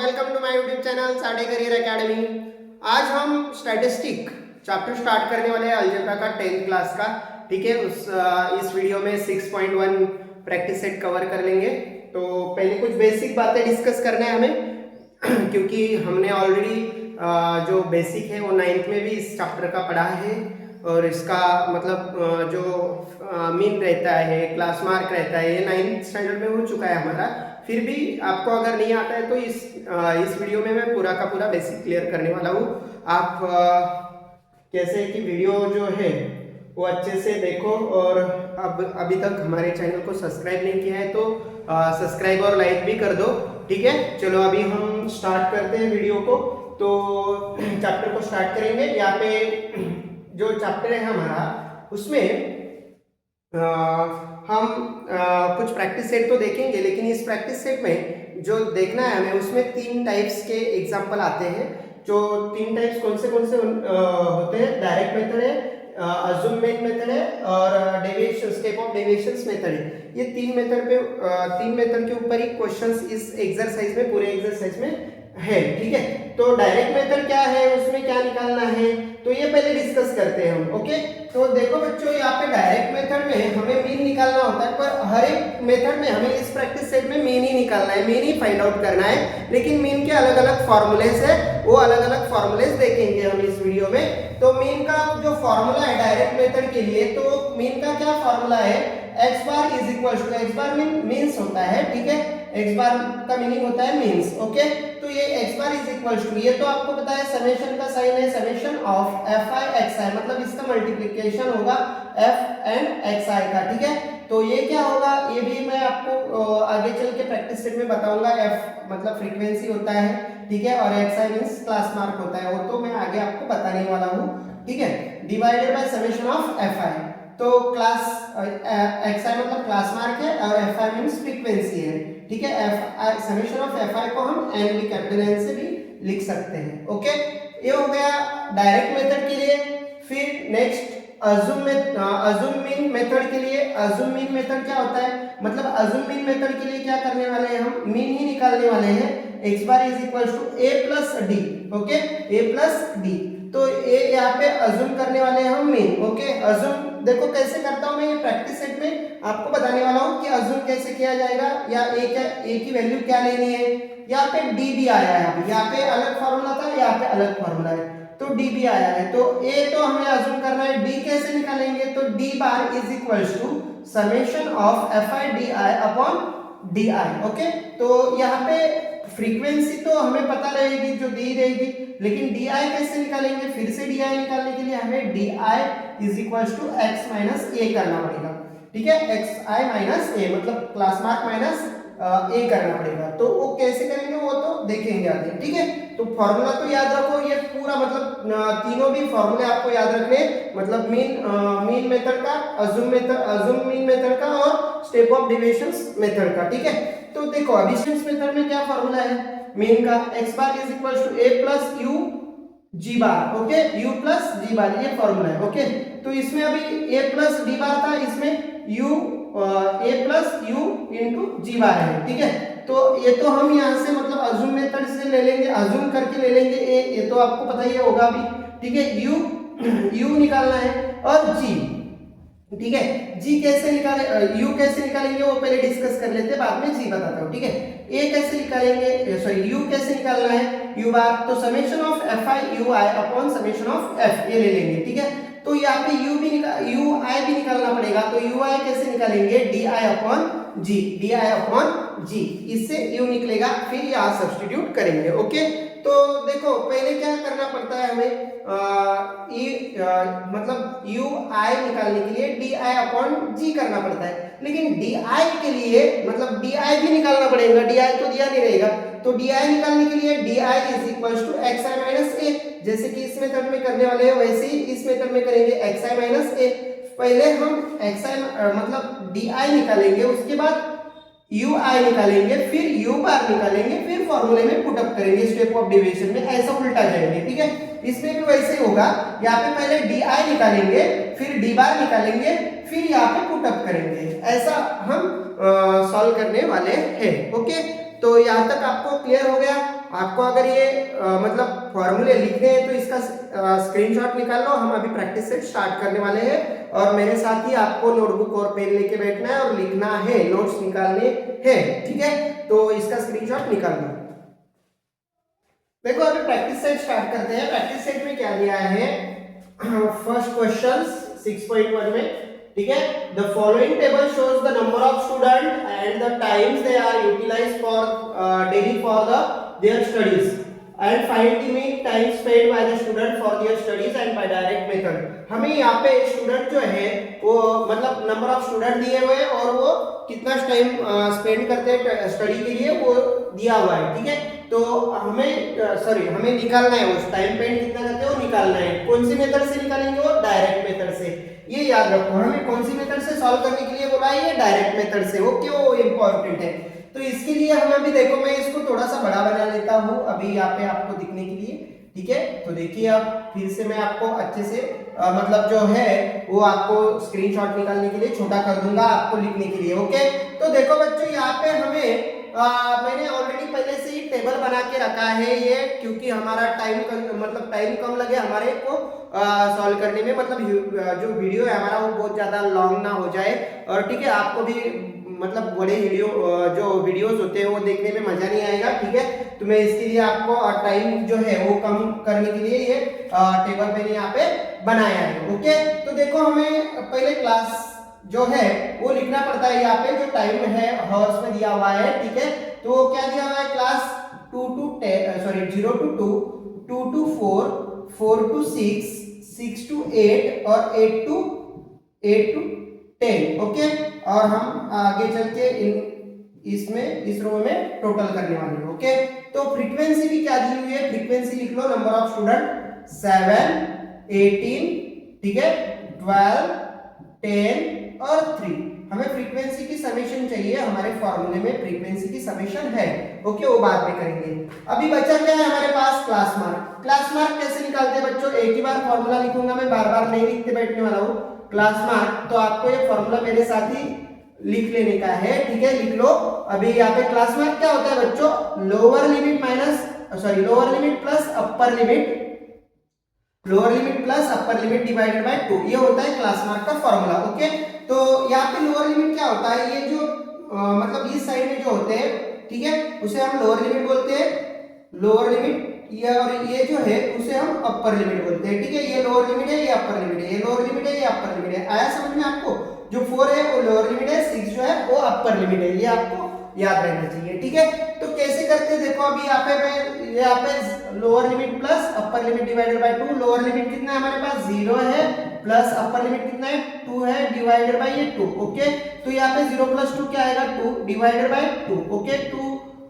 Welcome to my YouTube channel Sade career academy. आज हम statistic chapter start करने वाले हैं अलजेब्रा का 10th क्लास का। ठीक है, इस वीडियो में 6.1 प्रैक्टिस सेट कवर कर लेंगे। तो पहले कुछ बेसिक बातें डिस्कस करना है हमें क्योंकि हमने ऑलरेडी जो बेसिक है वो 9th में भी इस चैप्टर का पढ़ा है और इसका मतलब जो मीन रहता है, क्लास मार्क रहता है, ये 9th स्टैंडर्ड में हो चुका है हमारा। फिर भी आपको अगर नहीं आता है तो इस वीडियो में मैं पूरा का पूरा बेसिक क्लियर करने वाला हूँ। आप कैसे कि वीडियो जो है वो अच्छे से देखो और अब अभी तक हमारे चैनल को सब्सक्राइब नहीं किया है तो सब्सक्राइब और लाइक भी कर दो। ठीक है, चलो अभी हम स्टार्ट करते हैं वीडियो को। तो चैप्टर को स्टार्ट करेंगे। यहाँ पे जो चैप्टर है हमारा उसमें हम कुछ प्रैक्टिस सेट तो देखेंगे, लेकिन इस प्रैक्टिस सेट में जो देखना है हमें उसमें 3 टाइप्स के एग्जाम्पल आते हैं। जो 3 टाइप्स कौन से होते हैं, डायरेक्ट मेथड है, अज्यूमेंट मेथड है और deviation, step of deviations method है। ये 3 मेथड के ऊपर ही क्वेश्चंस इस एक्सरसाइज में, पूरे एक्सरसाइज में है। ठीक है, तो डायरेक्ट मेथड क्या है, उसमें क्या निकालना है, तो ये पहले डिस्कस करते हैं हम। ओके, तो देखो बच्चों, यहाँ पे डायरेक्ट मेथड में हमें मीन निकालना होता है, पर हर एक मेथड में हमें इस प्रैक्टिस सेट में मीन ही निकालना है, मीन ही फाइंड आउट करना है। लेकिन मीन के अलग अलग फॉर्मूलेस है, वो अलग अलग फॉर्मूलेस देखेंगे हम इस वीडियो में। तो मीन का जो फॉर्मूला है डायरेक्ट मेथड के लिए, तो मीन का क्या फॉर्मूला है, x bar is equal to, x bar means होता है। ठीक है, x बार का मीनिंग होता है मीन्स। ओके, तो ये x bar is equal to, ये तो आपको पता है समेशन का साइन है, समेशन ऑफ fi xi, मतलब इसका मल्टीप्लिकेशन होगा f एंड xi का। ठीक है, तो ये क्या होगा, ये भी मैं आपको आगे चल के प्रैक्टिस सेट में बताऊंगा। f मतलब फ्रीक्वेंसी होता है, ठीक है, और xi मींस क्लास मार्क होता है, वो तो मैं आगे आपको बताने वाला हूँ। ठीक है, divided by summation of fi, तो क्लास xi मतलब क्लास मार्क है और fi मींस फ्रीक्वेंसी है। ठीक है, समेशन ऑफ fi को हम n भी कैपिटल N से भी लिख सकते हैं। ओके, ये हो गया डायरेक्ट मेथड के लिए। फिर नेक्स्ट अज्यूम मीन मेथड के लिए। अज्यूम मीन मेथड क्या होता है, मतलब अज्यूम मीन मेथड के लिए क्या करने वाले हैं, हम मीन ही निकालने वाले हैं। x bar is equal to a plus D. Okay, a plus D, तो ये यहाँ पे अज्यूम करने वाले हैं हम मीन। ओके, अज्यूम देखो कैसे करता हूं मैं, ये प्रैक्टिस सेट में आपको बताने वाला हूं कि अज्यूम कैसे किया जाएगा, या a की वैल्यू क्या लेनी है। यहाँ पे d भी आया है, अभी यहाँ पे अलग फॉर्मूला था, यहाँ पे अलग फॉर्मूला है, तो d भी आया है। तो a तो हमें अज्यूम करना है, d कैसे निकालेंगे, तो d bar is equal to summation of fi di upon di। Okay, तो यहाँ पे फ्रीक्वेंसी तो हमें पता रहेगी, जो दी रहेगी, लेकिन di कैसे निकालेंगे, फिर से di निकालने के लिए हमें di is equal to x minus A करना पड़ेगा। ठीक है, xi माइनस ए मतलब क्लास मार्क माइनस ए करना पड़ेगा। तो वो कैसे करेंगे वो तो देखेंगे आगे। ठीक है, तो फॉर्मूला तो याद रखो, ये पूरा मतलब तीनों भी फॉर्मूले आपको याद रखने, मतलब मीन मेथड का, अज्यूम मीन मेथड का और स्टेप ऑफ डेविएशंस मेथड का। ठीक है, तो देखो अभी इस मेथड में क्या फॉर्मूला है मीन का, x bar is equal to a plus u g bar. Okay, u plus g bar, ये फॉर्मूला है। ओके, तो इसमें अभी a प्लस d बार था, इसमें a प्लस u इंटू जी बार है। ठीक है, तो ये तो हम यहाँ से मतलब अज्यूम मेथड से ले लेंगे, अज्यूम करके ले लेंगे a, ये तो आपको पता ही होगा अभी। ठीक है, u निकालना है और g। ठीक है, g कैसे निकाले, u कैसे निकालेंगे वो पहले डिस्कस कर लेते हैं, बाद में g बताता हूँ। ठीक है, a कैसे निकालेंगे, सॉरी u कैसे निकालना है, u बार, तो summation of fi ui upon summation of f, ये ले लेंगे। ठीक है, तो यहाँ पे ui भी निकालना पड़ेगा, तो ui कैसे निकालेंगे, di अपॉन g, इससे u निकलेगा, फिर यहाँ सब्स्टिट्यूट करेंगे। ओके, तो देखो पहले क्या करना पड़ता है हमें, मतलब ui निकालने के लिए di अपॉन g करना पड़ता है, लेकिन di के लिए मतलब di भी निकालना पड़ेगा, di तो दिया नहीं रहेगा, तो di निकालने के लिए di is equal to xi minus A, जैसे कि इस मेथड में करने वाले हैं वैसे ही इस मेथड में करेंगे, xi माइनस ए। पहले हम xi मतलब di निकालेंगे, उसके बाद ui निकालेंगे, फिर u बार निकालेंगे, फिर फॉर्मूले में पुट अप करेंगे स्टेप ऑफ डेविएशन में, ऐसा उल्टा जाएंगे। ठीक है, इसमें भी वैसे ही होगा, यहाँ पे पहले di निकालेंगे, फिर d बार निकालेंगे, फिर यहाँ पे पुट अप करेंगे, ऐसा हम सॉल्व करने वाले हैं। ओके, तो यहाँ तक आपको क्लियर हो गया। आपको अगर ये मतलब फॉर्मूले लिखने हैं तो इसका स्क्रीनशॉट निकाल लो। हम अभी प्रैक्टिस सेट स्टार्ट करने वाले हैं और मेरे साथ ही आपको नोटबुक और पेन लेके बैठना है और लिखना है, नोट्स निकालने हैं, ठीक है। तो इसका स्क्रीनशॉट निकाल लो। देखो अभी प्रैक्टिस सेट स्टार्ट करते हैं। प्रैक्टिस सेट में क्या दिया है, फर्स्ट क्वेश्चन 6.1 में, ठीक है। The following table shows the number of student and the times they are utilized for daily for the their studies and find the mean time spend by the student for their studies and by direct method. हमें यहाँ पे student जो है वो मतलब number of student दिए हुए हैं और वो कितना टाइम स्पेंड करते हैं स्टडी के लिए वो दिया हुआ है, ठीक है। तो हमें निकालना है उस टाइम स्पेंड कितना करते हैं वो निकालना है। कौन सी मेथड से निकालेंगे, वो डायरेक्ट मेथड से। ये याद रखो, हमें कौन सी मेथड से सॉल्व करने के लिए बोला है, ये डायरेक्ट मेथड से। वो क्यों इंपॉर्टेंट है, तो इसके लिए हम अभी देखो मैं इसको थोड़ा सा बड़ा बना लेता हूँ अभी यहाँ पे आपको दिखने के लिए, ठीक है। तो देखिए अब फिर से मैं आपको अच्छे से मतलब जो है वो आपको स्क्रीनशॉट निकालने के लिए छोटा कर दूंगा आपको लिखने के लिए, ओके। तो देखो बच्चों यहाँ पे हमें मैंने ऑलरेडी पहले से ही टेबल बना के रखा है ये, क्योंकि हमारा टाइम कम लगे हमारे को सॉल्व करने में, मतलब जो वीडियो है हमारा वो बहुत ज्यादा लॉन्ग ना हो जाए और ठीक है आपको भी मतलब बड़े वीडियो जो वीडियोस होते हैं वो देखने में मजा नहीं आएगा, ठीक है। तो मैं इसके लिए आपको टाइम जो है वो कम करने के लिए ये टेबल मैंने यहाँ पे बनाया है, ओके। तो देखो हमें पहले क्लास जो है वो लिखना पड़ता है। यहाँ पे जो टाइम है हॉर्स में दिया हुआ है, ठीक है। तो क्या दिया हुआ है, class 0 to 2, 2 to 4, 4 to 6, 6 to 8 और 8 to 10, ओके। और हम आगे चल के इस रो में टोटल करने वाले हैं, ओके। तो फ्रीक्वेंसी भी क्या दी हुई है, फ्रीक्वेंसी लिख लो, नंबर ऑफ स्टूडेंट 7, 18, ठीक है, 12, 10 और 3। हमें फ्रीक्वेंसी की समेशन चाहिए, हमारे फॉर्मूले में फ्रीक्वेंसी की समेशन है, ओके, वो बाद में करेंगे। अभी बचा क्या है हमारे पास, क्लास मार्क। क्लास मार्क कैसे निकालते हैं बच्चों, एक ही बार फॉर्मूला लिखूंगा मैं, बार बार नहीं लिखते बैठने वाला हूँ। क्लास मार्क तो आपको ये फॉर्मूला मेरे साथ ही लिख लेने का है, ठीक है, लिख लो। अभी यहाँ पे क्लास मार्क क्या होता है बच्चों, lower limit plus upper limit divided by 2, ये होता है क्लास मार्क का फॉर्मूला, ओके। तो यहाँ पे लोअर लिमिट क्या होता है, ये जो मतलब इस साइड में जो होते हैं, ठीक है, उसे हम लोअर लिमिट बोलते हैं, लोअर लिमिट। ये और ये जो है उसे हम अपर लिमिट बोलते हैं, ठीक है। ये लोअर लिमिट है, ये अपर लिमिट है, ये लोअर लिमिट है, ये अपर लिमिट है। आया समझ में आपको, जो 4 है वो लोअर लिमिट है, 6 जो है वो अपर लिमिट है, ये आपको याद रहना चाहिए, ठीक है। तो कैसे करते हैं देखो, अभी यहाँ पे lower limit plus upper limit divided by 2। Lower limit कितना है हमारे पास, 0 है, प्लस अपर लिमिट कितना है, 2 है, डिवाइडेड बाय ये 2, ओके। तो यहाँ पे 0 + 2 क्या आएगा, 2 डिवाइडेड बाय 2, ओके।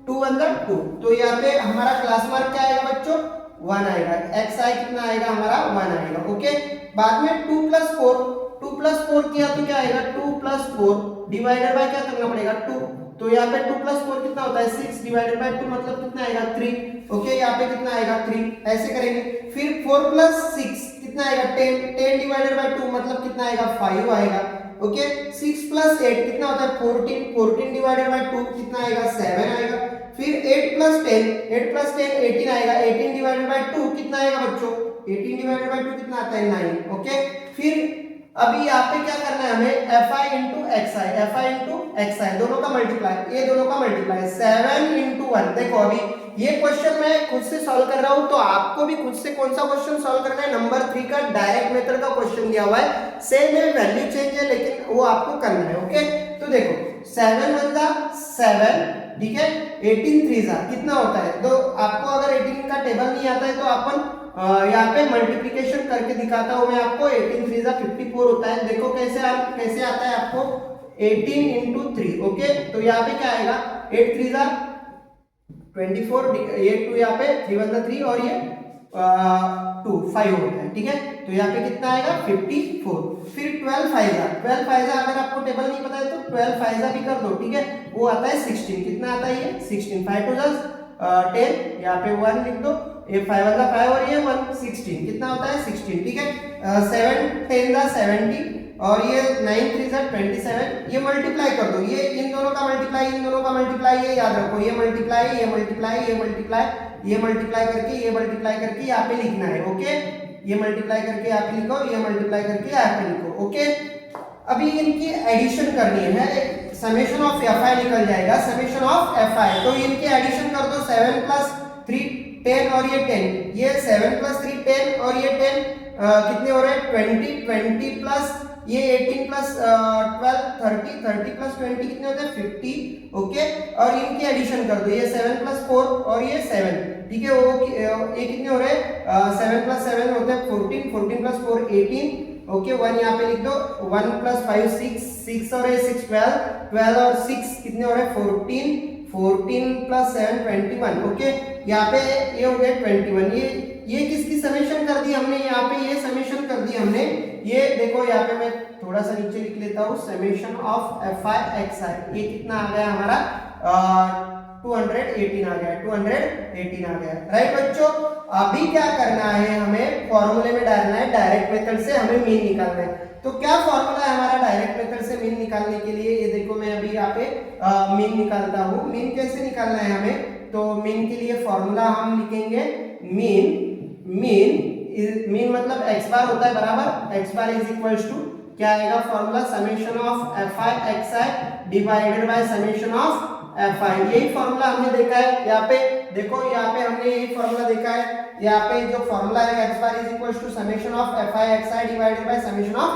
2 अंदर 2, तो यहाँ पे हमारा क्लास मार्क क्या आएगा बच्चों, 1 आएगा। एक्स आई कितना आएगा हमारा, 1 आएगा, ओके। बाद में 2 + 4 किया तो क्या आएगा, 2 + 4 डिवाइडेड बाय क्या करना पड़ेगा, 2। तो यहाँ पे 2 + 4 कितना होता है, 6 डिवाइडेड बाय 2 मतलब कितना आएगा, 3, ओके। यहाँ पे कितना आएगा, 3, ऐसे करेंगे। फिर 4 + 6 कितना आएगा, 10 डिवाइडेड बाय 2 मतलब कितना आएगा, 5 आएगा, ओके। 6 + 8 कितना होता है, 14 डिवाइडेड बाय 2 कितना आएगा, 7 आएगा। फिर 8 + 10 18 आएगा, 18 डिवाइडेड बाय 2 कितना आएगा बच्चों, 18 डिवाइडेड बाय 2 कितना आता है, 9, ओके। फिर अभी यहाँ पे क्या करना है हमें, fi into xi दोनों का मल्टीप्लाई, ये दोनों का मल्टीप्लाई 7 into 1। देखो अभी ये क्वेश्चन मैं खुद से सॉल्व कर रहा हूँ, तो आपको भी खुद से कौन सा क्वेश्चन सॉल्व करना है, नंबर 3 का डायरेक्ट मेथड का क्वेश्चन दिया हुआ है। सेम है, वैल्यू चेंज है, लेकिन वो आपको करना है, ओके। तो देखो 7 × 7, ठीक है, 18 × 3 कितना होता है। तो आपको अगर 18 का टेबल नहीं आता है तो अपन यहाँ पे मल्टीप्लिकेशन करके दिखाता हूँ मैं आपको। 18 × 3 = 54 होता है। देखो कैसे आता है आपको, 18 × 3, ओके। तो यहाँ पे क्या आएगा, 8 × 3 = 24, ये 2 यहाँ पे 3 × 3 और ये 2 5 होता है, ठीक है। तो यहाँ पे कितना आएगा, 54। फिर 12 5 अगर आपको टेबल नहीं पता है तो 12 5 भी कर दो, ठीक है। वो आता है 16, कितना आता है ये 16, 5 2 10, यहाँ पे 1 लिख दो, ये 5 5 और ये 1 16 कितना होता है 16, ठीक है। 7 10 70, और ये 9 3 जा 27, ये मल्टीप्लाई कर दो, ये इन दोनों का मल्टीप्लाई, इन दोनों का मल्टीप्लाई, ये याद रखो, ये मल्टीप्लाई, ये मल्टीप्लाई, ये मल्टीप्लाई, ये मल्टीप्लाई करके, ये मल्टीप्लाई करके यहाँ पे लिखना है। ओके, ये मल्टीप्लाई करके यहाँ पे लिखो, ये मल्टीप्लाई करके यहाँ पे लिखो। ओके, अभी इनकी एडिशन करनी है, समेशन ऑफ fi निकल जाएगा, समेशन ऑफ fi, तो इनकी एडिशन कर दो, 7 प्लस 3 10 और ये 10, ये 7 प्लस 3 10 और ये 10 कितने हो रहे हैं 20 प्लस ये 18 प्लस 12 30 प्लस 20 कितने होते हैं 50। ओके, और इनकी एडिशन कर दो, ये 7 प्लस 4 और ये 7, ठीक है, वो ये कितने हो रहे हैं 7 प्लस 7 होते हैं 14 प्लस 4 18। ओके, 1 यहाँ पे लिख दो, 1 प्लस 5 6 और 6 12 और 6 कितने हो रहे हैं 14 प्लस 7 21। ओके, यहाँ पे ये हो गया 21, ये किसकी समेशन कर दी हमने, यहाँ पे ये समेशन कर दी हमने, ये देखो यहाँ पे मैं थोड़ा सा नीचे लिख लेता हूँ, समेशन ऑफ fi xi, ये कितना आ गया हमारा 218 आ गया, 218 आ गया। राइट बच्चों, अभी क्या करना है, हमें फॉर्मूले में डालना है, डायरेक्ट मेथड से हमें मीन निकालना है। तो क्या फॉर्मूला है हमारा डायरेक्ट मेथड से मीन निकालने के लिए, ये देखो मैं अभी यहाँ पे मीन निकालता हूँ। मीन कैसे निकालना है हमें, तो मीन के लिए फॉर्मूला हम लिखेंगे मीन मतलब x बार होता है बराबर, x bar is equals to क्या आएगा formula, summation of fi xi divided by summation of fi। यही फॉर्मूला हमने देखा है, यहाँ पे देखो, यहाँ पे हमने यही फॉर्मूला देखा है, यहाँ पे जो फॉर्मूला है x bar is equals to summation of fi xi divided by summation of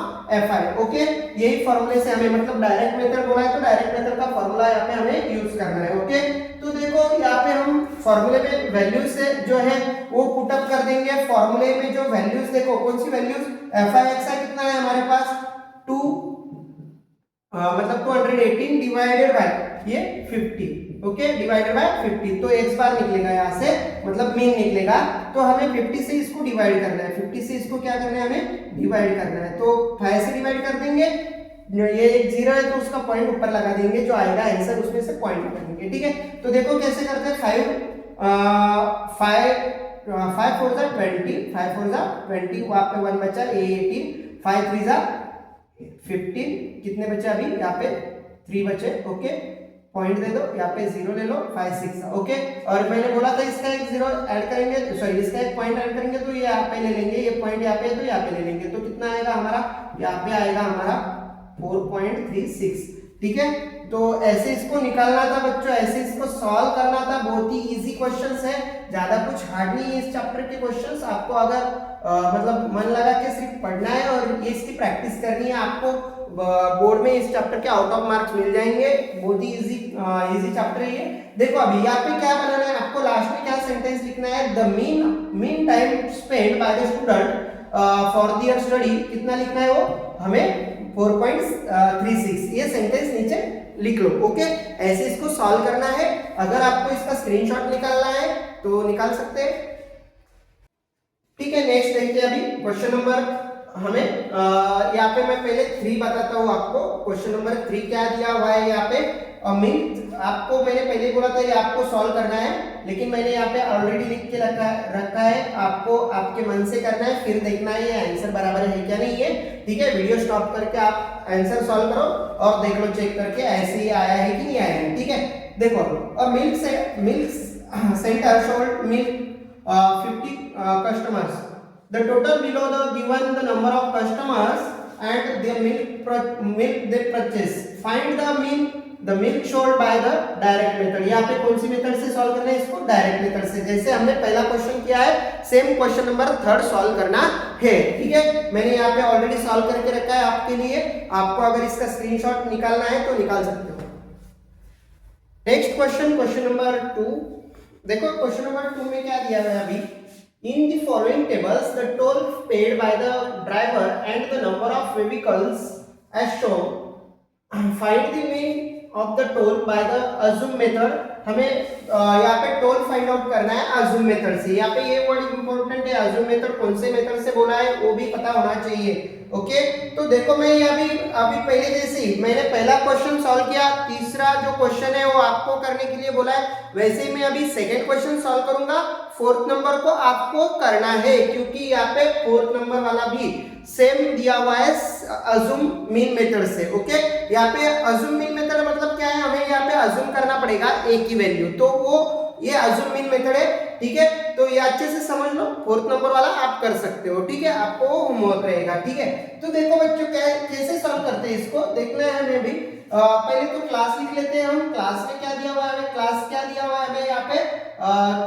fi। Okay, यही फॉर्मूले से हमें, मतलब डायरेक्ट मेथड बोला है तो डायरेक्ट मेथड का फॉर्मूला यहाँ पे हमें यूज करना है। ओके, तो देखो यहाँ पे हम फॉर्मूले में वैल्यूज से जो है वो पुट अप कर देंगे। फॉर्मूले में जो वैल्यूज देखो, कौन सी वैल्यूज, fi xi कितना है हमारे पास 2 मतलब 218 डिवाइडेड बाय ये 50। ओके, डिवाइडेड बाय 50, तो x बार निकलेगा यहाँ से, मतलब मीन निकलेगा। तो हमें 50 से इसको डिवाइड करना है, 50 से इसको क्या करना है, हमें डिवाइड करना है। तो 5 से डिवाइड कर देंगे, ये एक 0 है तो उसका पॉइंट ऊपर लगा देंगे, जो आएगा आंसर उसमें से पॉइंट कर देंगे। ठीक है, तो देखो कैसे करते हैं, 5 4 जा 20, 5 4 जा 20, वहां पे 1 बचा, ये 18, 5 3 जा 15, कितने बचे अभी यहाँ पे 3 बचे। ओके, पॉइंट दे दो, यहाँ पे 0 ले लो, 5 6। ओके, और मैंने बोला था इसका एक 0 ऐड करेंगे, सॉरी इसका एक पॉइंट ऐड करेंगे तो ये यहाँ पे ले लेंगे, ये पॉइंट यहाँ पे तो यहाँ पे ले लेंगे, तो कितना आएगा हमारा, यहाँ पे आएगा हमारा 4.36। ठीक है, तो ऐसे इसको निकालना था बच्चों, ऐसे इसको सॉल्व करना था, बहुत ही इजी क्वेश्चंस है, ज्यादा कुछ हार्ड नहीं है इस चैप्टर के क्वेश्चंस। आपको अगर मतलब मन लगा के सिर्फ पढ़ना है और ये इसकी प्रैक्टिस करनी है, आपको बोर्ड में इस चैप्टर के आउट ऑफ मार्क्स मिल जाएंगे। बहुत ही इजी चैप्टर है ये। देखो अभी यहाँ पे क्या बनाना है आपको, लास्ट में क्या सेंटेंस लिखना है, the mean time spend by the student for there study, कितना लिखना है वो हमें 4.36, ये सेंटेंस नीचे लिख लो। ओके, ऐसे इसको सॉल्व करना है। अगर आपको इसका स्क्रीनशॉट निकालना है तो निकाल सकते हैं। ठीक है, नेक्स्ट देखते हैं अभी क्वेश्चन नंबर, हमें यहाँ पे मैं पहले 3 बताता हूँ आपको। क्वेश्चन नंबर 3 क्या दिया हुआ है यहाँ पे, मीन आपको मैंने पहले बोला था ये आपको सॉल्व करना है, लेकिन मैंने यहाँ पे ऑलरेडी लिख के रखा है, आपको आपके मन से करना है, फिर देखना है ये आंसर बराबर है क्या नहीं है। ठीक है, वीडियो स्टॉप करके आप आंसर सॉल्व करो और देख लो चेक करके ऐसे ही आया है कि नहीं आया है। ठीक है, देखो, milk centre sold milk 50 customers. The total below the given the number of customers and the milk they purchase. Find the milk sold by the direct method. यहाँ पे कौन सी मेथड से सॉल्व करना है इसको, डायरेक्ट मेथड से। जैसे हमने पहला क्वेश्चन किया है, सेम क्वेश्चन नंबर 3 सॉल्व करना है। ठीक है, मैंने यहाँ पे ऑलरेडी सॉल्व करके रखा है आपके लिए, आपको अगर इसका स्क्रीनशॉट निकालना है तो निकाल सकते हो। Next question, question number 2। देखो क्वेश्चन नंबर 2 में क्या दिया है अभी, in the following tables the toll paid by the driver and the number of vehicles as shown, find the mean of the toll by the assume method। हमें यहाँ पे toll find out करना है assume मेथड से। यहाँ पे ये word important है, assume मेथड कौन से मेथड से बोला है वो भी पता होना चाहिए। ओके, तो देखो मैं अभी पहले जैसे ही मैंने पहला क्वेश्चन सॉल्व किया, तीसरा जो क्वेश्चन है वो आपको करने के लिए बोला है, वैसे ही मैं अभी सेकंड क्वेश्चन सॉल्व करूंगा। 4th नंबर को आपको करना है, क्योंकि यहाँ पे 4th नंबर वाला भी सेम दिया हुआ है, अज्यूम मीन मेथड से। ओके, यहाँ पे अज्यूम मीन मेथड मतलब क्या है, हमें यहाँ पे अज्यूम करना पड़ेगा ए की वैल्यू, तो वो ये अज्यूम मीन मेथड है। ठीक है, तो ये अच्छे से समझ लो, 4th नंबर वाला आप कर सकते हो। ठीक है, आपको होमवर्क रहेगा। ठीक है, तो देखो बच्चों कैसे सॉल्व करते हैं इसको देखना है हमें भी। पहले तो क्लास लिख लेते हैं हम। क्लास में क्या दिया हुआ है हमें, क्लास क्या दिया हुआ है हमें यहाँ पे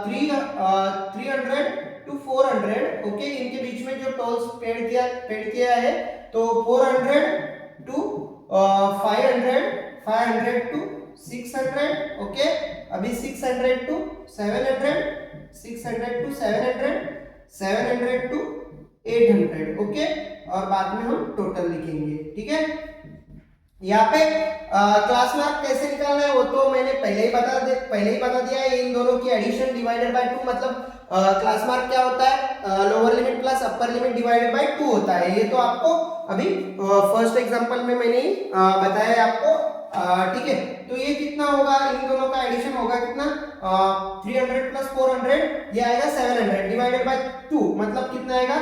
300 to 400। ओके, इनके बीच में जो टोल्स पेड किया है, तो 400 to 500 to 600। ओके, अभी 600 to 700, 600 to 700, 700 to 800। ओके, और बाद में हम टोटल लिखेंगे। ठीक है, यहाँ पे क्लास मार्क कैसे निकालना है वो तो मैंने पहले ही बता दिया है। इन दोनों की एडिशन डिवाइडेड बाय 2, मतलब क्लास मार्क क्या होता है, lower limit plus upper limit divided by 2 होता है। ये तो आपको अभी फर्स्ट एग्जांपल में मैंने बताया है आपको। ठीक है, तो ये कितना होगा, इन दोनों का एडिशन होगा कितना, 300 प्लस 400, ये आएगा 700 डिवाइडेड बाय 2, मतलब कितना आएगा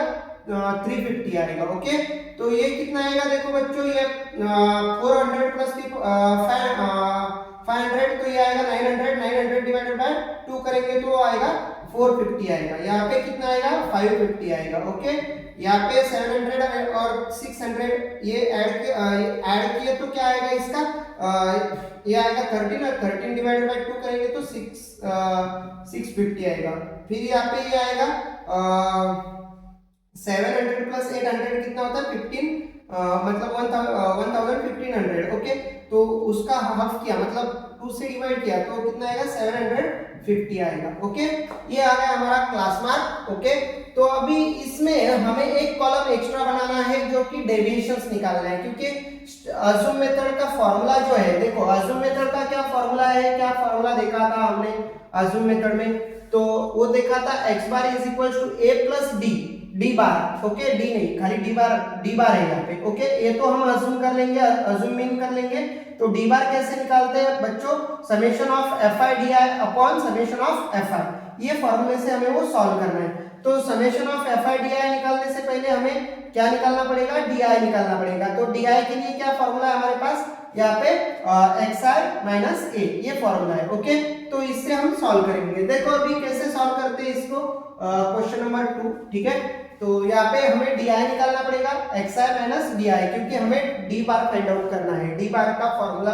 350 आएगा। ओके, तो ये कितना आएगा देखो बच्चों, ये 400 प्लस 500, तो ये आएगा 900, 900 डिवाइडेड बाय 2 करेंगे तो आएगा 450 आएगा। यहाँ पे कितना आएगा 550 आएगा। ओके, यहाँ पे 700 और 600 ये ऐड किए तो क्या आएगा इसका, ये आएगा 13, और 13 डिवाइडेड बाय 2 करेंगे तो 650 आएगा। फिर यहाँ पे ये आएगा 700 प्लस 800 कितना होता है 15, मतलब 1500। ओके, तो उसका हाफ किया मतलब 2 से डिवाइड किया तो कितना आएगा 750 आएगा। ओके, ये आ गया हमारा क्लास मार्क। ओके, तो अभी इसमें हमें एक कॉलम एक्स्ट्रा बनाना है जो कि डेविएशंस निकालना है, क्योंकि अज्यूम मेथड का फॉर्मूला जो है, देखो अज्यूम मेथड का क्या फॉर्मूला है, क्या फॉर्मूला देखा था हमने अज्यूम मेथड में, तो वो देखा था x bar is equal to a plus D bar. Okay, D नहीं, खाली डी बार है यहाँ पे। ओके, ये तो हम अज्यूम कर लेंगे, अज्यूम मीन कर लेंगे। तो डी बार कैसे निकालते हैं बच्चों, summation of fi D I upon summation of fi, ये फॉर्मूले से हमें वो सॉल्व करना है। तो summation of fi D I निकालने से पहले हमें क्या निकालना पड़ेगा, डी आई निकालना पड़ेगा। तो डी आई के लिए क्या फॉर्मूला है हमारे पास, यहाँ पे xi माइनस a, ये फॉर्मूला है। ओके, तो इससे हम सॉल्व करेंगे। देखो अभी कैसे सॉल्व करते हैं इसको, क्वेश्चन नंबर 2। ठीक है, तो यहाँ पे हमें डी आई निकालना पड़ेगा, xi माइनस डी आई, क्योंकि हमें डी बार फाइंड आउट करना है। डी बार का फॉर्मूला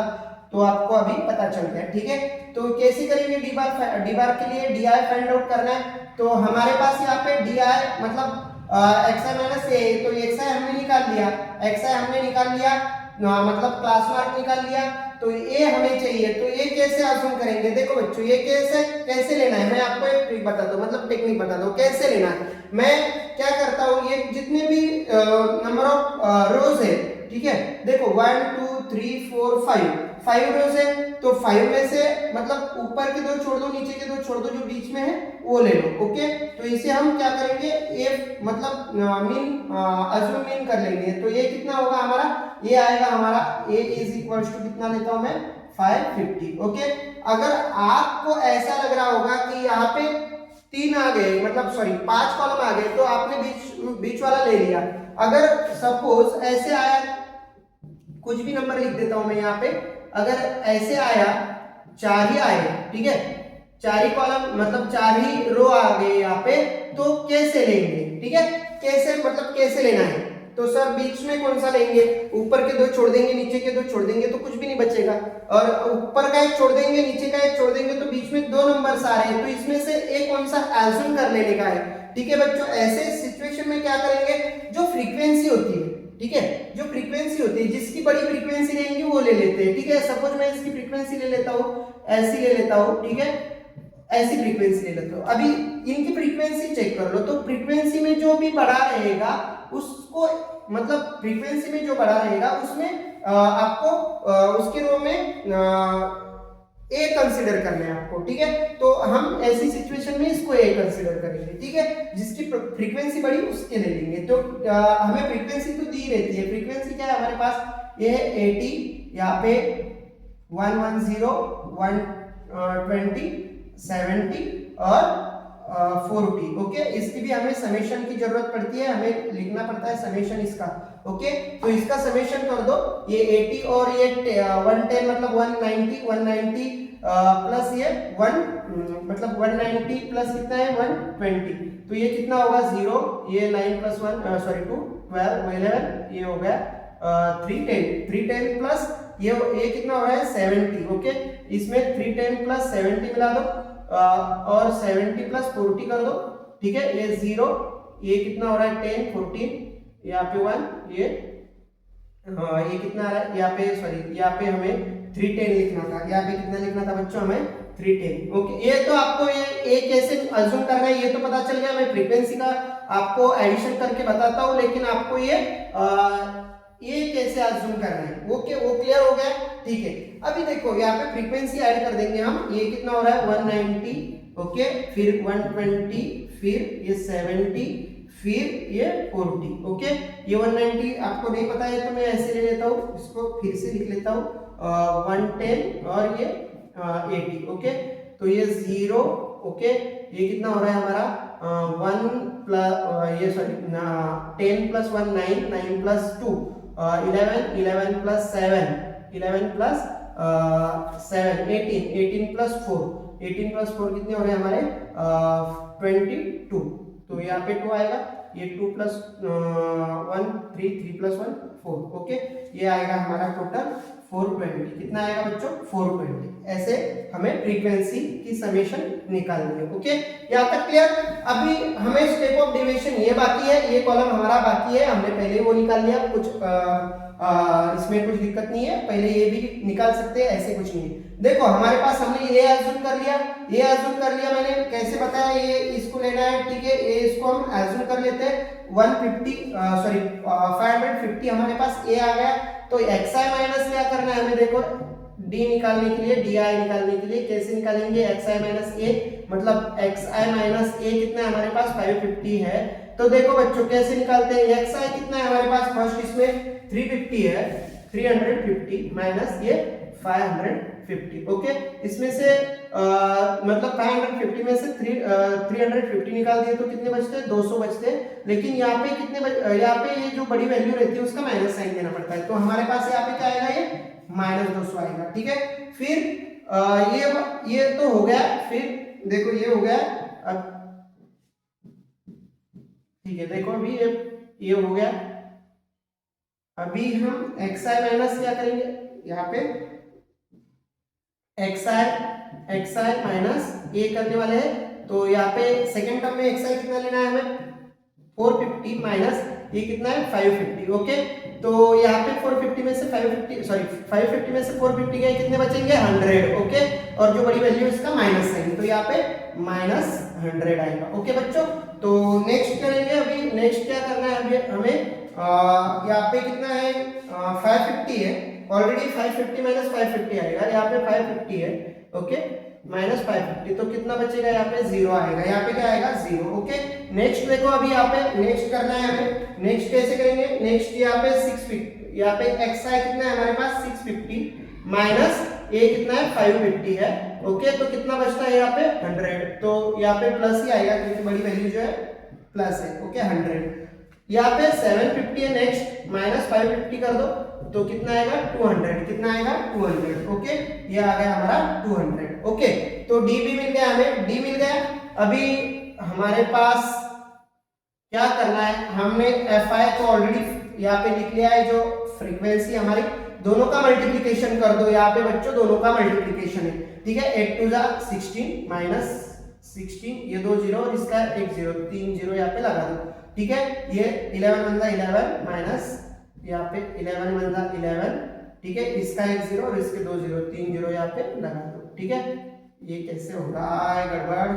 तो आपको अभी पता चल गया। ठीक है, तो कैसे करेंगे, डी बार के लिए डी आई फाइंड आउट करना है। तो हमारे पास यहाँ पे डी आई मतलब xi माइनस a, तो xi हमने निकाल लिया, xi हमने निकाल लिया, मतलब क्लास मार्क निकाल लिया, तो ये हमें चाहिए। तो ये कैसे अज्यूम करेंगे, देखो बच्चों ये कैसे लेना है, मैं आपको एक ट्रिक बताता हूँ, मतलब टेक्निक बताता हूँ कैसे लेना है। मैं क्या करता हूँ, ये जितने भी नंबर ऑफ रोज है, ठीक है, देखो 1 2 3 4 5 रोज है, तो 5 में से मतलब ऊपर के 2 छोड़ दो, नीचे के 2 छोड़ दो, जो बीच में है वो ले लो। ओके, तो इसे हम क्या करेंगे, ये मतलब अज्यूम मीन कर लेंगे। तो ये कितना होगा हमारा, ये आएगा हमारा a इज इक्वल टू कितना लेता हूं मैं 550। ओके, अगर आपको ऐसा लग रहा होगा कि यहाँ पे 3 आ गए, मतलब सॉरी 5 कॉलम आ गए, तो आपने बीच वाला ले लिया। अगर सपोज ऐसे आया, कुछ भी नंबर लिख देता हूं मैं यहाँ पे, अगर ऐसे आया 4 ही आए, ठीक है, 4 ही कॉलम मतलब 4 ही रो आ गए यहाँ पे, तो कैसे लेंगे, ठीक है, कैसे मतलब कैसे लेना है, तो सर बीच में कौन सा लेंगे, ऊपर के 2 छोड़ देंगे, नीचे के 2 छोड़ देंगे, तो कुछ भी नहीं बचेगा, और ऊपर का एक छोड़ देंगे, नीचे का एक छोड़ देंगे, तो बीच में 2 नंबर आ रहे हैं, तो इसमें से एक कौन सा एज्यूम कर लेने का है। ठीक है बच्चों, ऐसे सिचुएशन में क्या करेंगे, जो फ्रीक्वेंसी होती है, ठीक है, जो फ्रीक्वेंसी होती है, जिसकी बड़ी फ्रीक्वेंसी रहेगी वो ले लेते हैं। ठीक है, सपोज मैं इसकी फ्रीक्वेंसी ले लेता हूँ, ऐसी ले लेता हूँ, ठीक है, ऐसी फ्रीक्वेंसी ले लेता हूँ। अभी इनकी फ्रीक्वेंसी चेक कर लो, तो फ्रीक्वेंसी में जो भी बड़ा रहेगा उसको, मतलब फ्रीक्वेंसी में जो बड़ा रहेगा उसमें आपको उसके रो में ए कंसीडर करना है आपको। ठीक है, तो हम ऐसी सिचुएशन में इसको ए कंसीडर करेंगे। ठीक है, जिसकी फ्रीक्वेंसी बड़ी उसके ले लेंगे। तो हमें फ्रीक्वेंसी तो दी रहती है, फ्रीक्वेंसी क्या है हमारे पास, ये है 80, यहाँ पे 110 120 70 और 40। ओके, इसकी भी हमें समेशन की जरूरत पड़ती है, हमें लिखना पड़ता है समेशन इसका। ओके, तो इसका समेशन कर दो, ये 80 और ये 110 मतलब 190, 190 प्लस ये 1 मतलब 190 प्लस कितना है 120, तो ये कितना होगा 0, ये 9 प्लस 1 सॉरी 2 12 11, ये हो गया 310 प्लस ये कितना हो रहा है 70। ओके, इसमें 310 प्लस 70 मिला दो और 70 प्लस 40 कर दो, ठीक है, ये 0, ये कितना हो रहा है 10 14, यहाँ पे 1, ये कितना आ रहा है यहाँ पे, सॉरी यहाँ पे हमें 310 लिखना था, यहाँ पे कितना लिखना था बच्चों हमें 310। ओके, ये तो आपको ये कैसे अज्यूम करना है ये तो पता चल गया, मैं फ्रीक्वेंसी का आपको एडिशन करके बताता हूँ, लेकिन आपको ये कैसे अज्यूम करना है ओके वो क्लियर हो गया, ठीक है। अभी देखो यहाँ पे फ्रीक्वेंसी ऐड कर देंगे हम, ये कितना हो रहा है 190, ओके, फिर 120, फिर ये 70, फिर ये 40, ओके, ये 190 आपको नहीं पता है तो मैं ऐसे ले लेता हूँ, इसको फिर से लिख लेता हूँ 110 और ये 80, ओके, तो ये 0, ओके, ये कितना हो रहा है हमारा 1 प्लस ये sorry 10 plus 1 9, 9 plus 2 11, 11 plus 7 11 plus 7 18, 18 plus 4 18 plus 4 कितने हो रहे हैं हमारे 22, तो यहाँ पे 2 आएगा, ये 2 प्लस 1 3 3 प्लस 1 4, ओके, ये आएगा हमारा टोटल 420, कितना आएगा बच्चों 420। ऐसे हमें फ्रीक्वेंसी की समेशन निकालनी है, ओके, यहाँ तक क्लियर। अभी हमें स्टेप ऑफ डेविएशन ये बाकी है, ये कॉलम हमारा बाकी है, हमने पहले वो निकाल लिया, कुछ इसमें कुछ दिक्कत नहीं है, पहले ये भी निकाल सकते हैं, ऐसे कुछ नहीं है। देखो हमारे पास हमने ये अज्यूम कर लिया, ये अज्यूम कर लिया, मैंने कैसे बताया, ये इसको लेना है, ठीक है, ये इसको हम अज्यूम कर लेते हैं 150 सॉरी 550 हमारे पास ए आ गया, तो xi माइनस क्या करना है हमें, देखो d निकालने के लिए, di निकालने के लिए कैसे निकालेंगे, xi माइनस a मतलब xi माइनस a कितना है हमारे पास 550 है, तो देखो बच्चों कैसे निकालते हैं, xi कितना है हमारे पास, फर्स्ट इसमें 350 है, 350 माइनस ये 550, ओके, इसमें से मतलब 550 में से 350 निकाल दिए तो कितने बचते हैं 200 बचते हैं, लेकिन यहाँ पे कितने यहाँ पे ये जो बड़ी वैल्यू रहती है उसका माइनस साइन देना पड़ता है, तो हमारे पास यहाँ पे क्या आएगा, ये -200 आएगा, ठीक है। फिर ये तो हो गया, फिर देखो ये हो गया, अब ठीक है, देखो अभी ये हो गया, अभी हम xi माइनस क्या करेंगे, यहाँ पे xi माइनस a करने वाले हैं, तो यहाँ पे सेकेंड टर्म में xi कितना लेना है हमें 450 माइनस ये कितना है 550, ओके, तो यहाँ पे 450 में से 550 में से 450 गए, कितने बचेंगे 100, ओके, और जो बड़ी वैल्यू इसका माइनस साइन, तो यहाँ पे -100 आएगा, ओके बच्चों। तो नेक्स्ट करेंगे, अभी नेक्स्ट क्या करना है, अभी हमें यहाँ पे कितना है 550 है, ऑलरेडी 550 माइनस 550 आएगा, यहाँ पे 550 है, ओके, माइनस 550, तो कितना बचेगा यहाँ पे 0 आएगा, यहाँ पे क्या आएगा 0, ओके। नेक्स्ट देखो अभी यहाँ पे नेक्स्ट करना है हमें, नेक्स्ट कैसे करेंगे, नेक्स्ट यहाँ पे 650, यहाँ पे xi कितना है हमारे पास 650 माइनस a कितना है 550 है, ओके, तो कितना बचता है यहाँ पे 100, तो यहाँ पे प्लस ही आएगा क्योंकि बड़ी वैल्यू जो है प्लस है, ओके 100। यहाँ पे 750 है, नेक्स्ट माइनस 550 कर दो तो कितना आएगा 200, कितना आएगा 200, ओके, ये आ गया हमारा 200, ओके, तो डी भी मिल गया हमें, डी मिल गया। अभी हमारे पास क्या करना है, हमने fi को ऑलरेडी यहाँ पे लिख लिया है, जो फ्रीक्वेंसी हमारी, दोनों का मल्टीप्लिकेशन कर दो, यहाँ पे बच्चों दोनों का मल्टीप्लिकेशन है, ठीक है, 8 2 16 माइनस 16, ये 2 0 और इसका एक 0, 3 0 यहाँ पे लगा दो, ठीक है, ये 11 बनता 11 माइनस यहाँ पे 11 बनता 11, ठीक है, इसका एक 0 और इसके 2 0, 3 0 यहाँ पे लगा दो, ठीक है, ये कैसे होगा गड़बड़,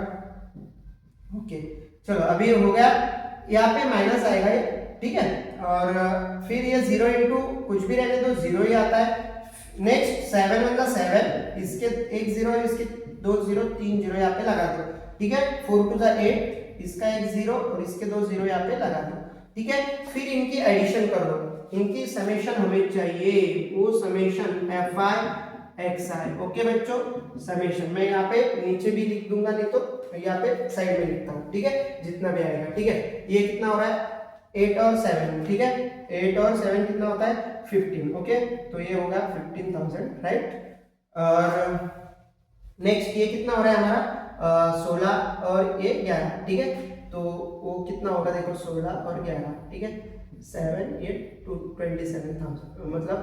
ओके, चलो अभी हो गया, यहाँ पे माइनस आएगा ये, ठीक है, और फिर ये 0 इंटू कुछ भी रहने दो 0 ही आता है। नेक्स्ट 7 बनता 7, इसके एक 0 और इसके 2 0, 3 0 यहाँ पे लगा दो, ठीक है, 4 2 8, इसका एक 0 और इसके 2 0 यहाँ पे लगा दो, ठीक है। फिर इनकी एडिशन कर दो, इनकी समेशन हमें चाहिए, वो समेशन fi xi, ओके बच्चों, समेशन मैं यहाँ पे नीचे भी लिख दूंगा, नहीं तो यहाँ पे साइड में लिखता हूँ, ठीक है, जितना भी आएगा, ठीक है, ये कितना हो रहा है 8 और 7, ठीक है, 8 और 7 कितना होता है 15। ओके, तो ये होगा 15,000, राइट। और नेक्स्ट ये कितना हो रहा है हमारा 16 और ये 11, ठीक है। तो वो कितना होगा देखो 16 और 11, ठीक है, 7 8 27,000, मतलब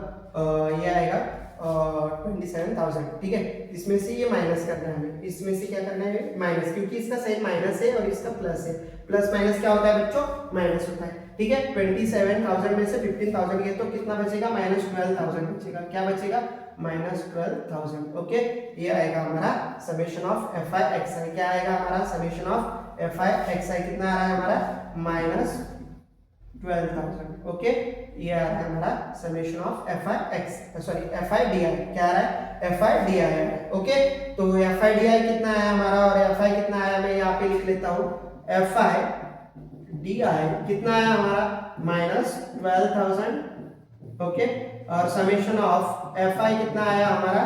ये आएगा 27,000, ठीक है। इसमें से ये माइनस करना है हमें, इसमें से क्या करना है माइनस, क्योंकि इसका साइड माइनस है और इसका प्लस है। प्लस माइनस क्या होता है बच्चों, माइनस होता है, ठीक है। 27,000 में से 15,000 गए तो कितना बचेगा, -12,000 बचेगा। क्या बचेगा, -12,000। ओके, ये आएगा हमारा समेशन ऑफ fi xi। क्या आएगा हमारा समेशन ऑफ fi xi, कितना आ रहा है हमारा -12,000। ओके, ये आ रहा है हमारा समेशन ऑफ fi di। क्या आ रहा है, fi di आ रहा है। ओके, तो fi di कितना आया हमारा और fi कितना आया, मैं यहाँ पे लिख लेता हूँ। fi di कितना आया हमारा -12,000। ओके, और समेशन ऑफ fi कितना आया हमारा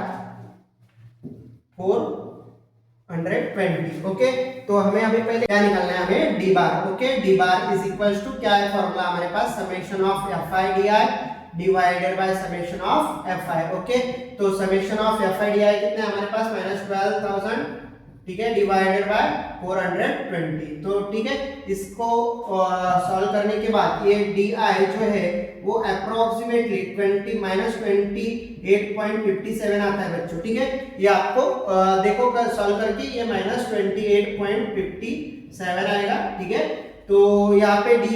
420। ओके, तो हमें अभी पहले क्या निकालना है, हमें D bar. Okay, D bar is equals to क्या है फॉर्मूला हमारे पास, summation of fi di divided by summation of fi। Okay, तो समेशन ऑफ fi di कितना है हमारे पास -12,000, ठीक है, डिवाइडेड बाय 420। तो ठीक है, इसको सॉल्व करने के बाद ये di जो है वो अप्रोक्सीमेटली 28.57 आता है बच्चों, ठीक है। ये आपको देखो सॉल्व करके ये -28.57 आएगा, ठीक है। तो यहाँ पे d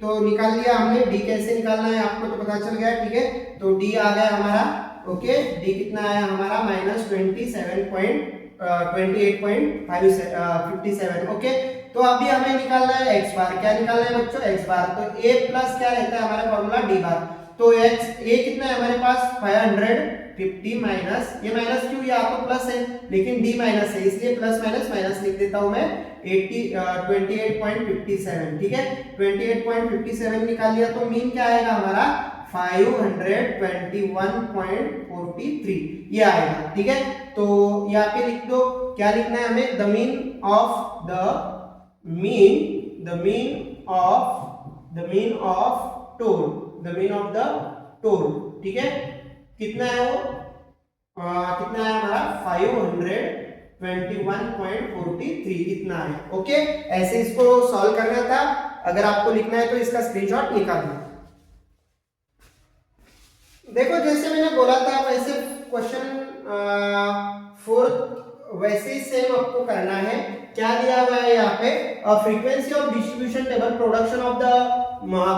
तो निकाल लिया हमने, d कैसे निकालना है आपको तो पता चल गया, ठीक है। तो d आ गया हमारा, ओके, d कितना आया हमारा -28.57। ओके, तो अभी हमें निकालना है x बार। क्या निकालना है बच्चों, x बार। तो a प्लस क्या रहता है हमारा फॉर्मूला d बार। तो x a कितना है हमारे पास 550 माइनस, ये माइनस क्यों, यहाँ तो प्लस है लेकिन d माइनस है इसलिए प्लस माइनस माइनस लिख देता हूं मैं 28.57, ठीक है। 28.57 निकाल लिया तो मीन क्या आएगा हमारा 521.43 ये आएगा, ठीक है। तो यहाँ पे लिख दो, क्या लिखना है हमें, द मीन ऑफ टोल, ठीक है। कितना है वो, कितना है हमारा 521.43 इतना है। ओके, ऐसे इसको सॉल्व करना था। अगर आपको लिखना है तो इसका स्क्रीनशॉट निकाल लो। देखो जैसे मैंने बोला था वैसे क्वेश्चन 4 वैसे ही सेम आपको करना है। क्या दिया हुआ है यहाँ पे, frequency of distribution table production of the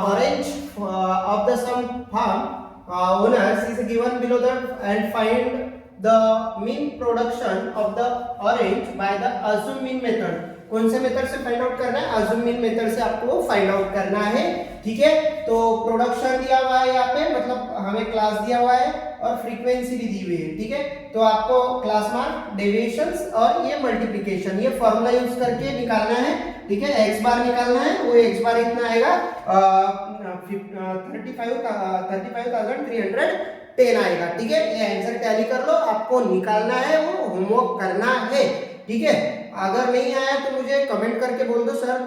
orange of the sum farm owners is given below the and find the mean production of the orange by the assume mean method। कौन से मेथड से find out करना है, assume mean method से आपको find out करना है, ठीक है। तो प्रोडक्शन दिया हुआ है यहाँ पे, मतलब हमें क्लास दिया हुआ है और फ्रीक्वेंसी भी दी हुई है, ठीक है। तो आपको क्लास मार्क, डेविएशंस और ये मल्टीप्लिकेशन, ये फॉर्मूला यूज करके निकालना है, ठीक है। x बार निकालना है, वो x बार इतना आएगा 35,310 आएगा, ठीक है। ये आंसर टैली कर लो, आपको निकालना है, वो होमवर्क करना है, ठीक है। अगर नहीं आया तो मुझे कमेंट करके बोल दो सर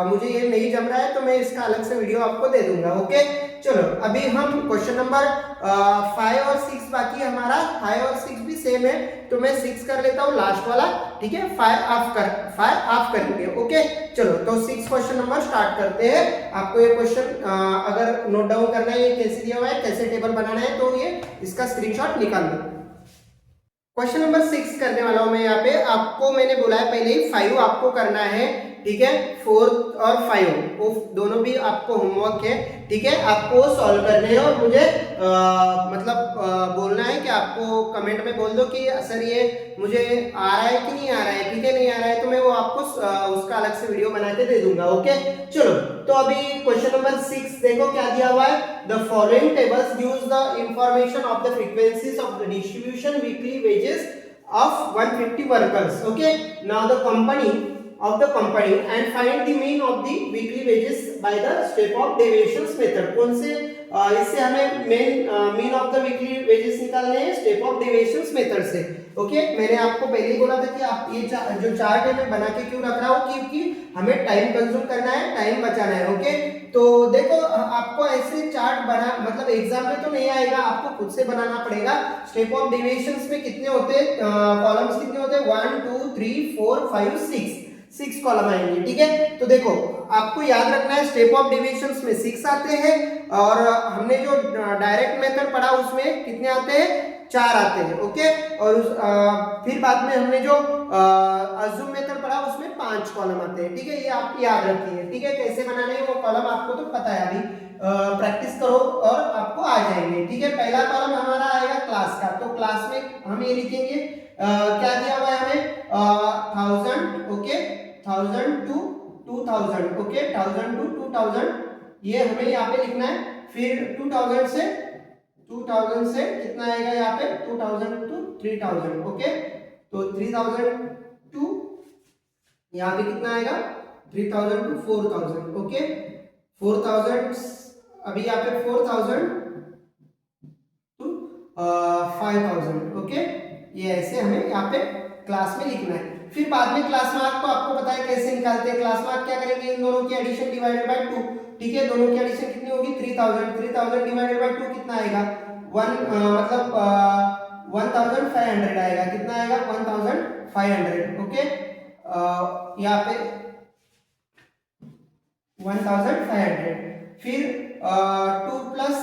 मुझे ये नहीं जम रहा है, तो मैं इसका अलग से वीडियो आपको दे दूंगा। ओके, चलो अभी हम क्वेश्चन नंबर 5 और 6 बाकी हमारा 5 और 6 भी सेम है, तो मैं 6 कर लेता हूँ लास्ट वाला, ठीक है। 5 आप करेंगे। ओके, चलो तो 6 क्वेश्चन नंबर स्टार्ट करते हैं। आपको ये क्वेश्चन अगर नोट डाउन करना है, ये कैसे दिया हुआ है, कैसे टेबल बनाना है, तो ये इसका स्क्रीनशॉट निकाल लो। क्वेश्चन नंबर 6 करने वाला हूं मैं यहाँ पे। आपको मैंने बोला है पहले ही 5 आपको करना है, ठीक है। 4 और 5 वो दोनों भी आपको होमवर्क है, ठीक है। आपको सॉल्व करने हैं और मुझे बोलना है कि आपको कमेंट में बोल दो कि सर ये मुझे आ रहा है कि नहीं आ रहा है, ठीक है। नहीं आ रहा है तो मैं वो आपको उसका अलग से वीडियो बना के दे दूंगा। ओके, चलो तो अभी क्वेश्चन नंबर 6 देखो क्या दिया हुआ है। The following tables gives the information of the frequencies of the distribution weekly wages of 150 workers। okay, now the company and find the mean of the weekly wages by the step of deviations method। कौन से इससे हमें mean of the weekly wages निकालने हैं step of deviations method से। Okay, मैंने आपको पहले ही बोला था कि आप ये जो चार्ट है मैं बना के क्यों रख रहा हूँ, क्योंकि हमें टाइम कंज्यूम करना है, टाइम बचाना है। ओके, तो देखो आपको ऐसे चार्ट बना मतलब एग्जाम में तो नहीं आएगा, आपको खुद से बनाना पड़ेगा। स्टेप ऑफ डेविएशंस में कितने होते हैं, कॉलम्स कितने होते हैं, 1 2 3 4 5 6 कॉलम आएंगे। ठीक है, तो देखो आपको याद रखना है स्टेप ऑफ डेविएशंस में 6 आते हैं, और हमने जो डायरेक्ट मेथड पढ़ा उसमें कितने आते हैं, 4 आते हैं। ओके, और फिर बाद में हमने जो अज्यूम मेथड पढ़ा उसमें 5 कॉलम आते हैं। ठीक है, ये आप याद रखिए। ठीक है, कैसे बनाने हैं वो कॉलम आपको तो पता है, अभी प्रैक्टिस करो और आपको आ जाएंगे। ठीक है, पहला कॉलम हमारा आएगा क्लास का, तो क्लास में हम ये लिखेंगे क्या दिया हुआ है हमें, 1000। Okay, 1000 to 2000। ओके, 1000 to 2000 ये हमें यहाँ पे लिखना है। फिर 2000 से कितना आएगा यहाँ पे, 2000 to 3000। ओके, तो 3000 to यहाँ पे कितना आएगा, 3000 to 4000। ओके, 4000 अभी यहाँ पे 4000 to 5000। ओके, ये ऐसे हमें यहाँ पे क्लास में लिखना है। फिर बाद में क्लास मार्क तो आपको पता है कैसे निकालते हैं। क्लास मार्क क्या करेंगे, इन दोनों की एडिशन डिवाइडेड बाय 2। ठीक है, दोनों की एडिशन कितनी होगी, 3000 डिवाइडेड बाय 2 कितना आएगा, 1500 आएगा। कितना आएगा, 1500। ओके, यहाँ पे 1500। फिर 2 प्लस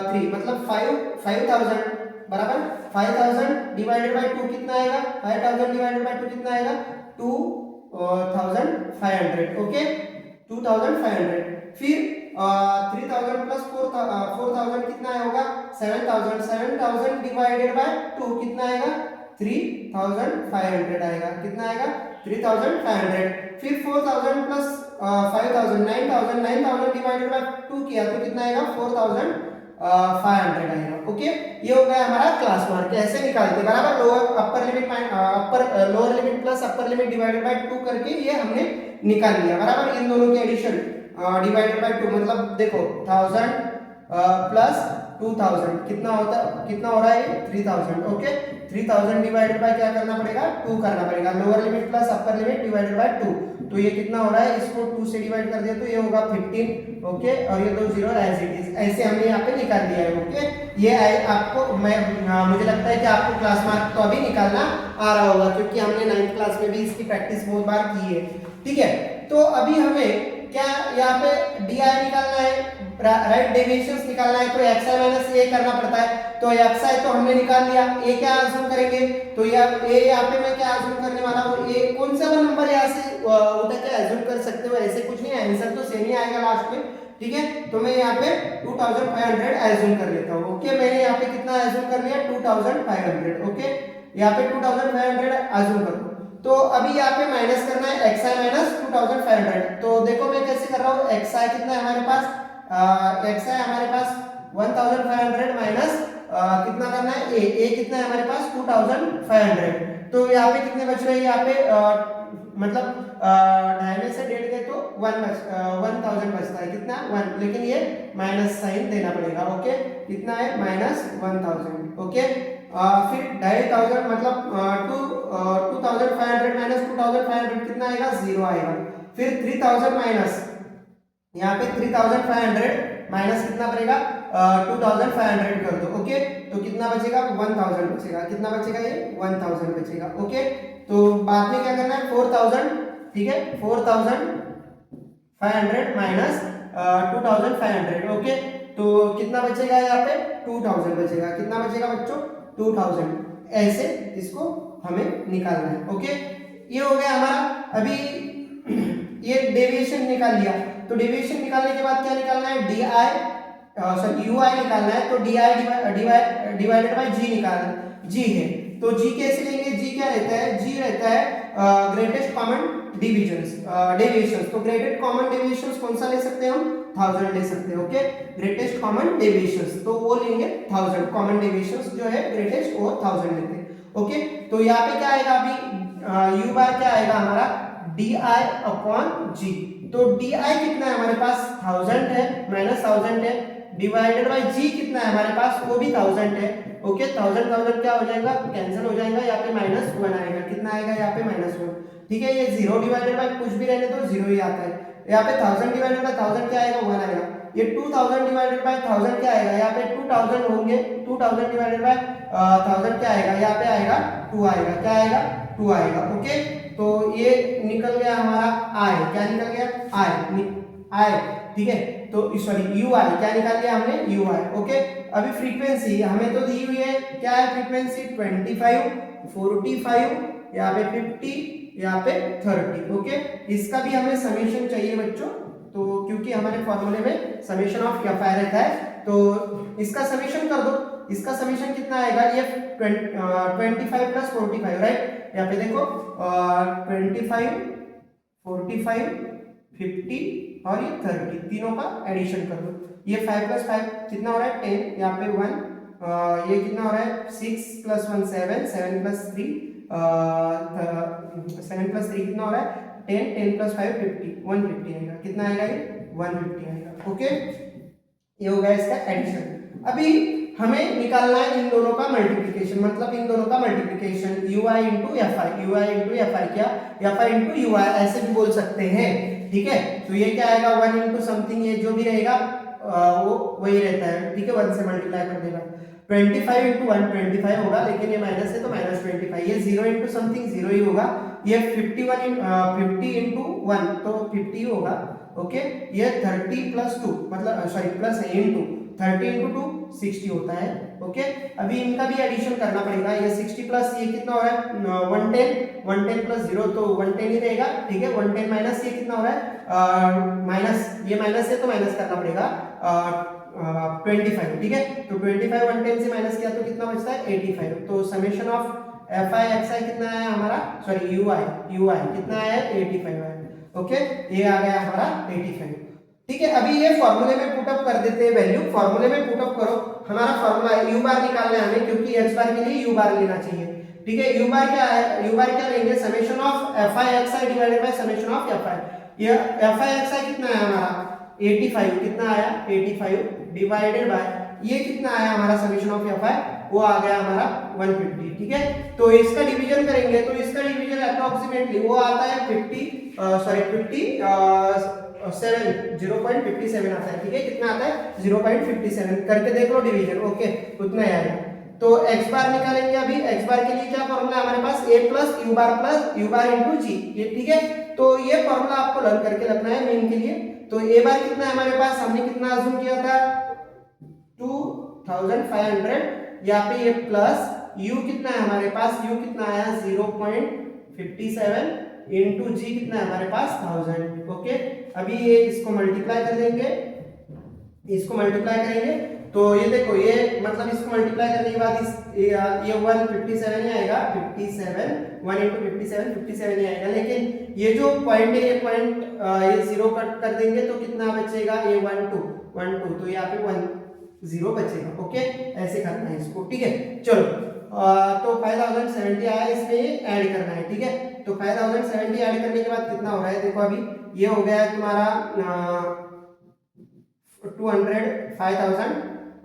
3 मतलब 5000 बराबर 5000 डिवाइडेड बाय 2 कितना आएगा, 5000 डिवाइडेड बाय 2 कितना आएगा, 2500। ओके, 2500। फिर 3000 प्लस 4000 कितना होगा, 7000 डिवाइडेड बाय 2 कितना आएगा, 3500 आएगा। कितना आएगा, 3500। फिर 4000 प्लस 5000 9000 डिवाइडेड बाय 2 किया तो कितना आएगा, 4500 आएगा। ओके, ये हो गया हमारा क्लास मार्क। ऐसे निकालते बराबर, lower upper limit lower limit plus upper limit divided by 2 करके ये हमने निकाल लिया बराबर। इन दोनों की एडिशन डिवाइडेड बाय 2 मतलब देखो 1000 प्लस 2000 कितना हो रहा है, 3000। ओके, 3000 डिवाइडेड बाय क्या करना पड़ेगा, 2 करना पड़ेगा। Lower limit plus upper limit divided by 2, तो ये कितना हो रहा है, इसको 2 से डिवाइड कर दिया तो ये होगा 15। ओके, और ये 2 जीरो एज इट इज, ऐसे हमने यहाँ पे निकाल दिया है। ओके, ये आपको मुझे लगता है कि आपको क्लास मार्क तो अभी निकालना आ रहा होगा, क्योंकि हमने 9th क्लास में भी इसकी प्रैक्टिस बहुत बार की है। ठीक है, तो अभी हमें क्या यहाँ पे DI निकालना है, राइट डेविएशंस निकालना है, तो xi माइनस a करना पड़ता है। तो xi तो हमने निकाल लिया, a क्या अज्यूम करेंगे, तो यहाँ पे मैं क्या अज्यूम करने वाला हूँ, a कौन सा नंबर यहाँ से उठा के अज्यूम कर सकते हो, ऐसे कुछ नहीं है, आंसर तो सेम ही आएगा लास्ट में। ठीक है, तो मैं यहाँ पे 2500 एज्यूम कर लेता हूँ। ओके, मैंने यहाँ पे कितना एज्यूम कर लिया, 2500। ओके, यहाँ पे 2500 एज्यूम करो। तो अभी यहाँ पे माइनस करना है xi माइनस 2500। तो देखो मैं कैसे कर रहा हूँ, xi कितना है हमारे पास, xi हमारे पास 1500 माइनस कितना करना है, a कितना है हमारे पास 2500। तो यहाँ पे कितने बच रहे हैं, यहाँ पे मतलब ढाई में से 1.5 गए तो 1000 बचता है, कितना 1, लेकिन ये माइनस साइन देना पड़ेगा। ओके, कितना है -1000। ओके, फिर 2500 मतलब 2500 माइनस 2500 कितना आएगा, 0 आएगा। फिर 3000 माइनस यहाँ पे 3500 माइनस कितना पड़ेगा, 2500 कर दो। ओके, तो कितना बचेगा, 1000 बचेगा। कितना बचेगा, ये 1000 बचेगा। ओके, तो बाद में क्या करना है, 4000। ठीक है, 4500 माइनस 2500। ओके, तो कितना बचेगा यहाँ पे, 2000 बचेगा। कितना बचेगा बच्चों, 2000। ऐसे इसको हमें निकालना है। ओके, ये हो गया हमारा। अभी ये डेविएशन निकाल लिया, तो डेविएशन निकालने के बाद क्या निकालना है, ui निकालना है। तो di डिवाइडेड बाय g निकालना, g है तो g कैसे लेंगे, g क्या रहता है, g रहता है ग्रेटेस्ट कॉमन डेविएशंस। तो ग्रेटेस्ट कॉमन डेविएशंस कौन सा ले सकते हैं हम, 1000 ले सकते हैं। ओके, ग्रेटेस्ट कॉमन डेविएशंस तो वो लेंगे 1000, कॉमन डेविएशंस जो है ग्रेटेस्ट वो 1000 लेते हैं। ओके, तो यहाँ पे क्या आएगा, अभी u बार क्या आएगा हमारा, di अपॉन g। तो di कितना है हमारे पास, 1000 है, -1000 है, डिवाइडेड बाय जी कितना है हमारे पास, वो भी 1000 है। ओके, 1000 क्या हो जाएगा, कैंसिल हो जाएगा, यहाँ पे -1 आएगा, कितना आएगा यहाँ पे -1। ठीक है, ये 0 डिवाइडेड बाय कुछ भी रहने तो 0 ही आता है। यहाँ पे 1000 डिवाइडेड बाय 1000 क्या आएगा, 1 आएगा। ये 2000 डिवाइडेड बाय 1000 क्या आएगा, यहाँ पे 2000 होंगे, 2000 डिवाइडेड बाय 1000 क्या आएगा, यहाँ पे आएगा 2 आएगा, क्या आएगा 2 आएगा। ओके, तो ये निकल गया हमारा आई, क्या निकल गया आई, ठीक है। तो सॉरी यू आई, क्या निकाल लिया हमने, यू आई। ओके, अभी फ्रीक्वेंसी हमें तो दी हुई है, क्या है फ्रीक्वेंसी 25, 45, यहाँ पे 50, यहाँ पे 30। ओके, इसका भी हमें समेशन चाहिए बच्चों, तो क्योंकि हमारे फॉर्मूले में समेशन ऑफ एफ आई रहता है, तो इसका समेशन कर दो। इसका समेशन कितना आएगा, ये 25 प्लस 45, राइट। यहाँ पे देखो 25, 45, 50 और ये 30, तीनों का एडिशन कर दो। ये 5 प्लस 5 कितना हो रहा है 10, यहाँ पे 1, ये कितना हो रहा है 6 प्लस 1 7, 7 प्लस 3 7 प्लस 3 कितना हो रहा है 10, 10 प्लस 5 50, 150 आएगा, कितना आएगा ये 150 आएगा। ओके, ये हो गया इसका एडिशन। अभी हमें निकालना है इन दोनों का मल्टीप्लिकेशन, मतलब इन दोनों का multiplication ui into F I, ui into F I, क्या एफ आई इंटू ui ऐसे भी बोल सकते हैं। ठीक है, तो ये क्या आएगा 1 इंटू समथिंग, ये जो भी रहेगा वो वही रहता है। ठीक है, 1 से मल्टीप्लाई कर देगा। 25 इंटू 1 25 होगा, लेकिन ये माइनस है तो -25। ये 0 इंटू समथिंग 0 ही होगा। ये 50 इंटू 1 तो 50 होगा। ओके, ये 30 प्लस 2 मतलब सॉरी प्लस है इंटू 30 इंटू 2 60 होता है। ओके, अभी इनका भी एडिशन करना पड़ेगा। ये 60 प्लस ये कितना हो रहा है 110 प्लस 0 तो 110 ही रहेगा। ठीक है, 110 माइनस ये कितना हो रहा है माइनस, ये माइनस है तो माइनस करना पड़ेगा 25। ठीक है, तो 25 110 से माइनस किया तो कितना बचता है 85। तो summation of F I X I कितना है हमारा, सॉरी यू आई कितना है 85 है। ओके, ये आ गया हमारा 85। ठीक है, अभी ये फॉर्मूले में पुटअप कर देते हैं वैल्यू। फॉर्मूले में पुटअप करो, हमारा फॉर्मूला है यू बार निकालना है हमें, क्योंकि एच बार के लिए यू बार लेना चाहिए। ठीक है, यू बार क्या है, यू बार क्या लेंगे summation of F I X I divided by summation of F आई। ये एफ आई एक्स आई कितना है हमारा 85, कितना आया 85 डिवाइडेड बाय ये कितना आया हमारा समेशन ऑफ एफ आई, वो आ गया हमारा 150। ठीक है, तो इसका डिवीजन करेंगे तो इसका डिवीजन अप्रोक्सीमेटली वो आता है 0.57 आता है। ठीक है, कितना आता है 0.57, करके देख लो डिवीजन। ओके, उतना ही आएगा। तो x बार निकालेंगे। अभी x बार के लिए क्या फॉर्मूला है हमारे पास, a plus u bar into G. ये ठीक है, तो ये फॉर्मूला आपको लर्न करके रखना है मेन के लिए। तो a बार कितना है हमारे पास, हमने कितना अज्यूम किया था 2500, यहाँ पे ये प्लस u कितना है हमारे पास, u कितना आया 0.57 इंटू जी कितना है हमारे पास 1000। ओके, अभी ये इसको मल्टीप्लाई कर देंगे, इसको मल्टीप्लाई करेंगे तो ये देखो, ये मतलब इसको मल्टीप्लाई करने के बाद ये 157 ही आएगा, 57 1 इंटू 57 ही आएगा। लेकिन ये जो पॉइंट है ये पॉइंट ये 0 कट कर देंगे तो कितना बचेगा, ये 1 2 तो यहाँ पे 1 0 बचेगा। ओके, ऐसे करना है इसको। ठीक है, चलो तो 5070 आया, इसमें ऐड करना है। ठीक है, तो 5070 ऐड करने के बाद कितना हो रहा है, देखो अभी ये हो गया है तुम्हारा 5000।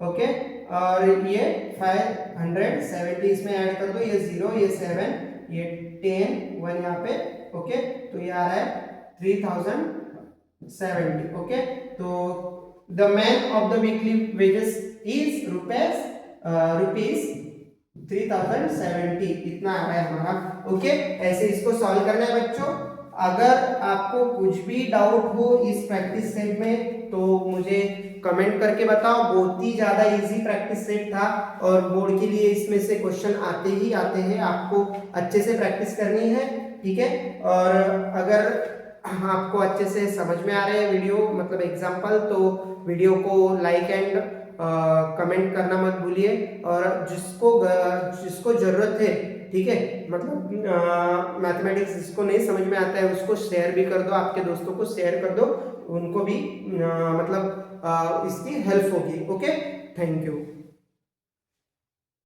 ओके, और ये 570 इसमें ऐड कर दो, ये 0 ये 7 ये 10 1 यहाँ पे। ओके, तो ये आ रहा है 3070। ओके, तो the man of the weekly wages is rupees 3070, इतना आ रहा है हमारा। ओके, ऐसे इसको सॉल्व करना है बच्चों। अगर आपको कुछ भी डाउट हो इस प्रैक्टिस सेट में तो मुझे कमेंट करके बताओ। बहुत ही ज्यादा इजी प्रैक्टिस सेट था और बोर्ड के लिए इसमें से क्वेश्चन आते ही आते हैं, आपको अच्छे से प्रैक्टिस करनी है। ठीक है, और अगर आपको अच्छे से समझ में आ रहे हैं वीडियो मतलब एग्जाम्पल, तो वीडियो को लाइक एंड कमेंट करना मत भूलिए। और जिसको जरूरत है, ठीक है, मतलब मैथमेटिक्स जिसको नहीं समझ में आता है उसको शेयर भी कर दो, आपके दोस्तों को शेयर कर दो, उनको भी मतलब इसकी हेल्प होगी। Okay, thank you.